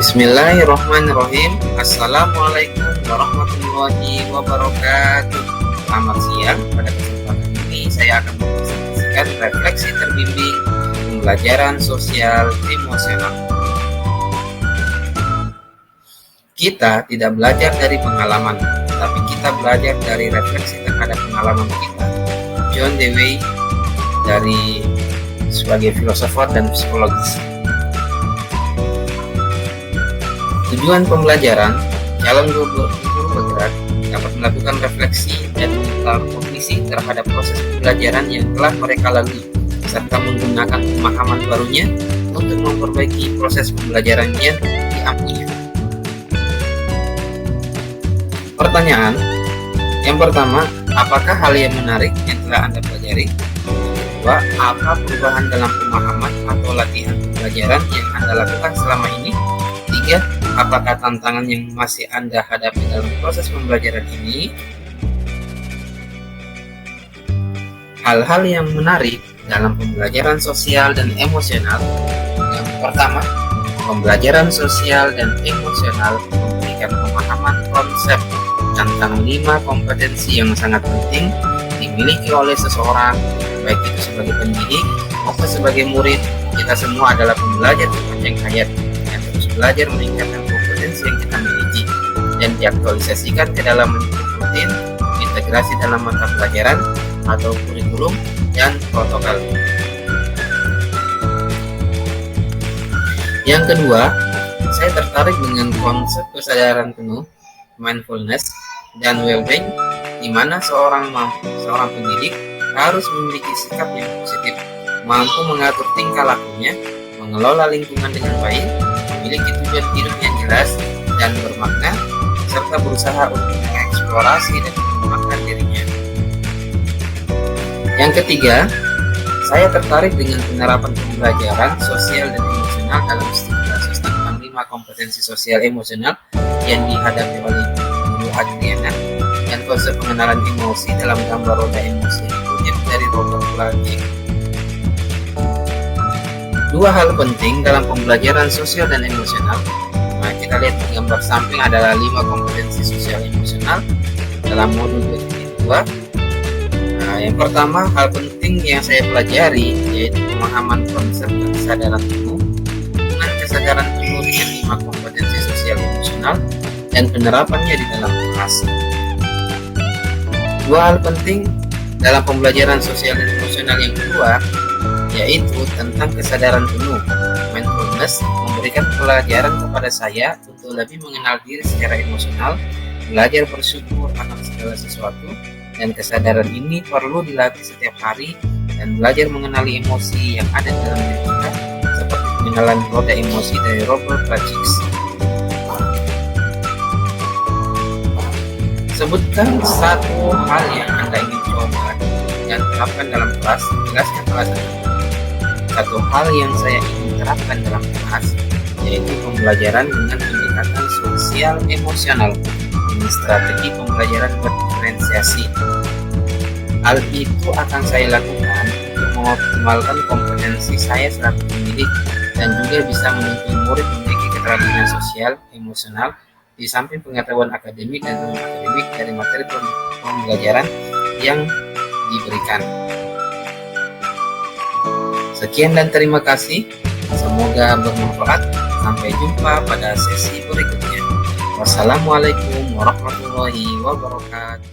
Bismillahirrahmanirrahim. Assalamualaikum warahmatullahi wabarakatuh. Selamat siang. Pada kesempatan ini saya akan mempresentasikan refleksi terbimbing pembelajaran sosial emosional. Kita tidak belajar dari pengalaman, tapi kita belajar dari refleksi terhadap pengalaman kita. John Dewey sebagai filosofer dan psikologis. Tujuan pembelajaran, calon guru bergerak dapat melakukan refleksi dan metakognisi terhadap proses pembelajaran yang telah mereka lalui, serta menggunakan pemahaman barunya untuk memperbaiki proses pembelajaran yang diampunya. Pertanyaan yang pertama, apakah hal yang menarik yang telah Anda pelajari? Kedua, apa perubahan dalam pemahaman atau latihan pembelajaran yang Anda lakukan selama ini? Tiga, apakah tantangan yang masih Anda hadapi dalam proses pembelajaran ini? Hal-hal yang menarik dalam pembelajaran sosial dan emosional. Yang pertama, pembelajaran sosial dan emosional memberikan pemahaman konsep tentang 5 kompetensi yang sangat penting dimiliki oleh seseorang, baik itu sebagai pendidik maupun sebagai murid. Kita semua adalah pembelajar sepanjang hayat yang terus belajar meningkatkan kompetensi yang kita miliki dan diaktualisasikan ke dalam bentuk rutin, integrasi dalam mata pelajaran atau kurikulum dan protokol. Yang kedua, saya tertarik dengan konsep kesadaran penuh, mindfulness, dan well-being, di mana seorang pendidik harus memiliki sikap yang positif, mampu mengatur tingkah lakunya, mengelola lingkungan dengan baik, memiliki tujuan hidup yang jelas dan bermakna, serta berusaha untuk mengeksplorasi dan mengembangkan dirinya. Yang ketiga, saya tertarik dengan penerapan pembelajaran sosial dan emosional dalam studi kasus tentang 5 kompetensi sosial emosional yang dihadapi oleh Guru Adriana dan konsep pengenalan emosi dalam gambar roda emosi yang dari Robert Plutchik. Dua hal penting dalam pembelajaran sosial dan emosional. Nah, kita lihat di gambar samping adalah 5 kompetensi sosial emosional dalam modul 2. Nah, yang pertama, hal penting yang saya pelajari yaitu pemahaman konsep kesadaran penuh, dengan kesadaran penuh dengan 5 kompetensi sosial emosional dan penerapannya di dalam kelas. Dua hal penting dalam pembelajaran sosial dan emosional yang kedua yaitu tentang kesadaran penuh. Mindfulness memberikan pelajaran kepada saya untuk lebih mengenal diri secara emosional, belajar bersyukur akan segala sesuatu, dan kesadaran ini perlu dilatih setiap hari dan belajar mengenali emosi yang ada dalam diri kita, seperti pengenalan roda emosi dari Robert Plutchik. Sebutkan satu hal yang Anda ingin coba dan terapkan dalam kelas. Jelaskan alasannya. Satu hal yang saya ingin terapkan dalam kelas yaitu pembelajaran dengan pendekatan sosial emosional dengan strategi pembelajaran berdiferensiasi. Hal itu akan saya lakukan untuk mengoptimalkan kompetensi saya selaku pendidik dan juga bisa menuntun murid memiliki keterampilan sosial emosional di samping pengetahuan akademik dan non-akademik dari materi pembelajaran yang diberikan. Sekian dan terima kasih. Semoga bermanfaat. Sampai jumpa pada sesi berikutnya. Wassalamualaikum warahmatullahi wabarakatuh.